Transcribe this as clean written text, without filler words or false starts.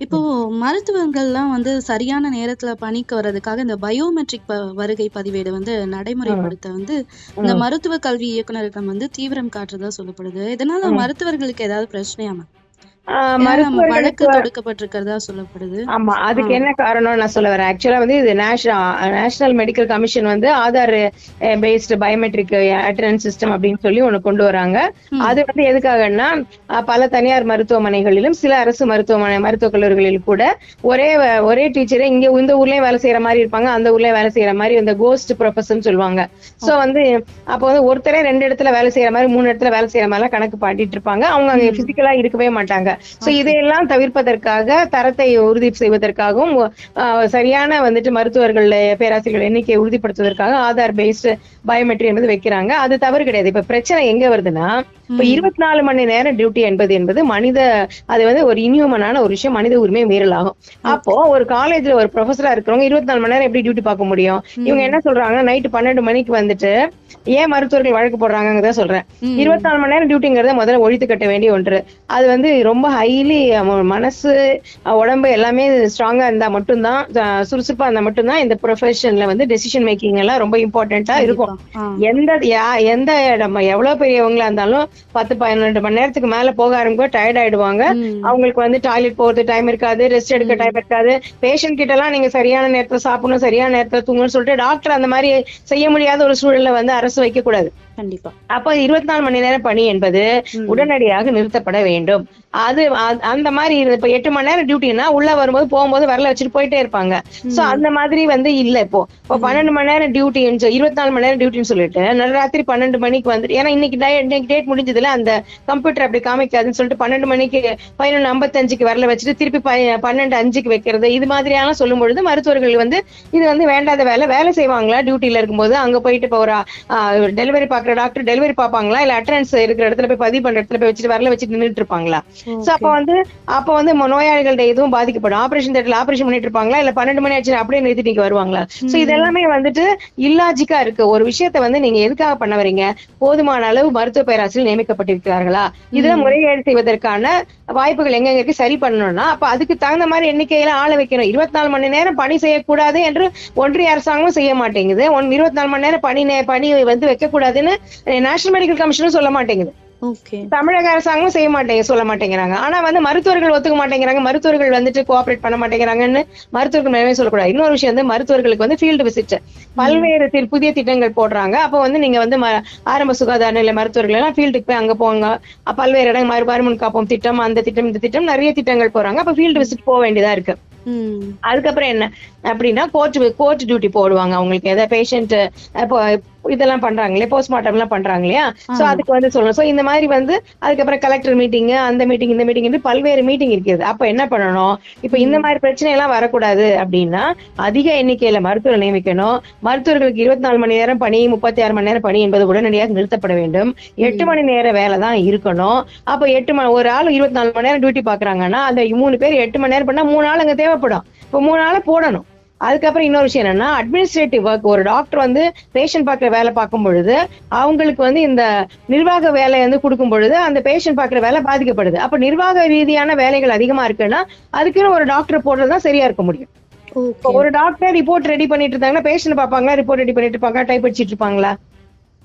இப்போ மருத்துவர்கள்லாம் வந்து சரியான நேரத்துல பணிக்கு வர்றதுக்காக இந்த பயோமெட்ரிக் வருகை பதிவேடு வந்து ம், நடைமுறைப்படுத்த வந்து இந்த ம். மருத்துவ கல்வி இயக்குனரகம் வந்து தீவிரம் காட்டுறதா சொல்லப்படுது. இதனால ம். மருத்துவர்களுக்கு ஏதாவது பிரச்சனையாமா? ஏன்னா நம்ம வழக்கு மருத்துவர்களுக்கு தொடுக்கப்பட்டிருக்கிறதா சொல்லப்படுது. ஆமா. ஆ. அதுக்கு என்ன காரணம்னு நான் சொல்ல வரேன். ஆக்சுவலா வந்து இது நேஷனல் மெடிக்கல் கமிஷன் வந்து Aadhaar based biometric attendance system அப்படின்னு சொல்லி ஒண்ணு கொண்டு வராங்க. ம். அது வந்து எதுக்காகன்னா, பல தனியார் மருத்துவமனைகளிலும், சில அரசு மருத்துவக் கல்லூரிகளிலும் கூட ஒரே டீச்சரே இங்க இந்த ஊர்லயும் வேலை செய்யற மாரி இருப்பாங்க, அந்த ஊர்லயும் வேலை செய்யற மாரி இந்த கோஸ்ட் ப்ரொஃபஸர்னு சொல்லுவாங்க. So okay. வந்து அப்ப வந்து ஒருத்தரே 2 இடத்துல வேலை செய்யற மாரி, 3 இடத்துல வேலை செய்யற மாரிலாம் கணக்கு பாட்டிட்டு இருப்பாங்க. அவங்க அங்க ம். பிசிக்கலா இருக்கவே மாட்டாங்க. So okay. இதையெல்லாம் தவிர்ப்பதற்காக, தரத்தை உறுதி செய்வதற்காகவும், சரியான வந்துட்டு மருத்துவர்கள், பேராசிரியர்கள் எண்ணிக்கையை உறுதிப்படுத்துவதற்காக ஆதார் பேஸ்டு பயோமெட்ரி என்பது வைக்கிறாங்க. அது தவறு கிடையாது. இப்ப பிரச்சனை எங்க வருதுன்னா, இப்ப ம். 24 மணி நேரம் டியூட்டி என்பது அது வந்து ஒரு இன்ஹியூமனான ஒரு விஷயம். மனித உரிமை மீறல் ஆகும். அப்போ ஓகே. ஒரு காலேஜ்ல ஒரு ப்ரொஃபஸரா இருக்கிறவங்க 24 மணி நேரம் எப்படி டியூட்டி பார்க்க முடியும்? இவங்க ம். என்ன சொல்றாங்க, நைட்டு 12 மணிக்கு வந்துட்டு ஏன் மருத்துவர்கள் வழக்கு போடுறாங்கங்கிறத சொல்றேன். ம். 24 மணி நேரம் டியூட்டிங்கிறத முதல்ல ஒழித்து கட்ட வேண்டிய ஒன்று. அது வந்து ரொம்ப ஹைலி மனசு, உடம்பு எல்லாமே ஸ்ட்ராங்கா இருந்தா மட்டும்தான், சுறுசுறுப்பா இருந்தா மட்டும்தான் இந்த ப்ரொஃபஷன்ல வந்து டெசிஷன் மேக்கிங் எல்லாம் ரொம்ப இம்பார்ட்டன்டா இருக்கும். கண்டிப்பா. ஆ. எந்த நம்ம எவ்வளவு பெரியவங்களா இருந்தாலும் 10-12 மணி நேரத்துக்கு மேல போக ஆரம்பிக்கும் டயர்ட் ஆயிடுவாங்க. ம். அவங்களுக்கு வந்து டாய்லெட் போறது டைம் இருக்காது, ரெஸ்ட் எடுக்க ம். டைம் இருக்காது. பேஷண்ட் கிட்ட எல்லாம் நீங்க சரியான நேரத்துல சாப்பிடணும், சரியான நேரத்துல தூங்கணும்னு சொல்லிட்டு டாக்டர் அந்த மாதிரி செய்ய முடியாத ஒரு சூழல்ல வந்து அரசு வைக்க கூடாது. கண்டிப்பா. அப்ப 24 மணி நேரம் பணி என்பது ம். உடனடியாக நிறுத்தப்பட வேண்டும். அந்த மாதிரி இப்ப 8 மணி நேரம் டியூட்டினா உள்ள வரும்போது போகும்போது விரல வச்சுட்டு போயிட்டே இருப்பாங்க. சோ ம். அந்த மாதிரி வந்து இல்ல இப்போ. இப்போ ம். 12 மணி நேரம் டியூட்டி, 24 மணி நேரம் டியூட்டின்னு சொல்லிட்டு நடுராத்திரி 12 மணிக்கு வந்துட்டு, ஏன்னா இன்னைக்கு டேட் முடிஞ்சதுல அந்த கம்ப்யூட்டர் அப்படி காமிக்காதுன்னு சொல்லிட்டு 12 மணிக்கு 11:55க்கு விரல வச்சுட்டு திருப்பி 12:05க்கு வைக்கிறது, இது மாதிரியான சொல்லும் பொழுது மருத்துவர்கள் வந்து இது வந்து வேண்டாத வேலை செய்வாங்களா டியூட்டில இருக்கும்போது? அங்க போயிட்டு இப்போ ஒரு டெலிவரி பாக்குற டாக்டர் டெலிவரி பாப்பாங்களா, இல்ல அட்டெண்டன்ஸ் இருக்கிற இடத்துல போய் பதிவு பண்ற இடத்துல போய் வச்சுட்டு வரல வச்சுட்டு நின்றுட்டு இருப்பாங்களா? So okay. அப்ப வந்து நோயாளிகளோட இதுவும் பாதிக்கப்படும். ஆபரேஷன் தியேட்டர்ல ஆபரேஷன் பண்ணிட்டு இருப்பாங்களா, இல்ல 12 மணி ஆச்சு அப்படியே நிறுத்திட்டு இங்க வருவாங்களா? சோ ம். இதெல்லாமே வந்துட்டு இல்லாஜிக்கா இருக்கு. ஒரு விஷயத்த வந்து நீங்க எதுக்காக பண்ண வரீங்க? போதுமான அளவு மருத்துவ பேராசிரியர் நியமிக்கப்பட்டிருக்கிறார்களா? இதுல ம். முறைகேடு செய்வதற்கான வாய்ப்புகள் எங்க இருக்கு சரி பண்ணணும்னா, அப்ப அதுக்கு தகுந்த மாதிரி எண்ணிக்கையில ஆள வைக்கணும். 24 மணி நேரம் பணி செய்யக்கூடாது என்று ஒன்றிய அரசாங்கமும் செய்ய மாட்டேங்குது. 24 மணி நேரம் பணி வந்து வைக்கக்கூடாதுன்னு நேஷனல் மெடிக்கல் கமிஷனும் சொல்ல மாட்டேங்குது. ஓகே. தமிழக அரசாங்கமும் சொல்ல மாட்டேங்கிறாங்க. ஆனா வந்து மருத்துவர்கள் ஒத்துக்க மாட்டேங்கிறாங்க. மருத்துவர்கள் வந்துட்டு கோஆபரேட் பண்ண மாட்டேங்கிறாங்கன்னு மருத்துவர்கள் மேலே சொல்லக்கூடாது. இன்னொரு விஷயம் வந்து மருத்துவர்களுக்கு வந்து ஃபீல்டு விசிட் ம். பல்வேறு புதிய திட்டங்கள் போடுறாங்க. அப்ப வந்து நீங்க வந்து ஆரம்ப சுகாதார நிலைய மருத்துவர்கள் எல்லாம் ஃபீல்டுக்கு போய் அங்க போங்க. பல்வேறு இடம் மறுமண் காப்போம் திட்டம், அந்த திட்டம், இந்த திட்டம், நிறைய திட்டங்கள் போறாங்க. அப்ப ஃபீல்டு ம். விசிட் போக வேண்டியதா இருக்கு. ம். அதுக்கப்புறம் என்ன அப்படின்னா, கோர்ட் டியூட்டி போடுவாங்க அவங்களுக்கு. ஏதாவது பேஷண்ட் இப்போ இதெல்லாம் பண்றாங்களே, போஸ்ட்மார்ட்டம் எல்லாம் பண்றாங்க இல்லையா? சோ ஆமா. அதுக்கு வந்து சொல்லணும். சோ இந்த மாதிரி வந்து அதுக்கப்புறம் கலெக்டர் மீட்டிங், அந்த மீட்டிங், இந்த மீட்டிங் என்று பல்வேறு மீட்டிங் இருக்குது. அப்ப என்ன பண்ணணும்? இப்ப இந்த ம். மாதிரி பிரச்சனை எல்லாம் வரக்கூடாது அப்படின்னா, அதிக எண்ணிக்கையில மருத்துவர்கள் நியமிக்கணும். மருத்துவர்களுக்கு 24 மணி நேரம் பணி, 36 மணி நேரம் பணி என்பது உடனடியாக நிறுத்தப்பட வேண்டும். 8 ம். மணி நேர வேலை தான் இருக்கணும். அப்ப ஒரு ஆள் 24 மணி நேரம் டியூட்டி பாக்குறாங்கன்னா, அந்த 3 பேர் 8 மணி நேரம் பண்ணா 3 ஆள் அங்க தேவைப்படும். இப்ப 3 ஆளை போடணும். அதுக்கப்புறம் இன்னொரு விஷயம் என்னன்னா, அட்மினிஸ்ட்ரேட்டிவ் ஒர்க், ஒரு டாக்டர் வந்து பேஷண்ட் பாக்குற வேலை பார்க்கும் பொழுது அவங்களுக்கு வந்து இந்த நிர்வாக வேலை வந்து கொடுக்கும் பொழுது அந்த பேஷண்ட் பாக்குற வேலை பாதிக்கப்படுது. அப்ப நிர்வாக ரீதியான வேலைகள் அதிகமா இருக்குன்னா அதுக்குன்னு ஒரு டாக்டர் போடுறதுதான் சரியா இருக்க முடியும். இப்போ ஓகே. ஒரு டாக்டர் ரிப்போர்ட் ரெடி பண்ணிட்டு இருந்தாங்கன்னா பேஷண்ட் பாப்பாங்களா, ரிப்போர்ட் ரெடி பண்ணிட்டு இருப்பாங்க, டைப் அடிச்சிட்டு இருப்பாங்களா?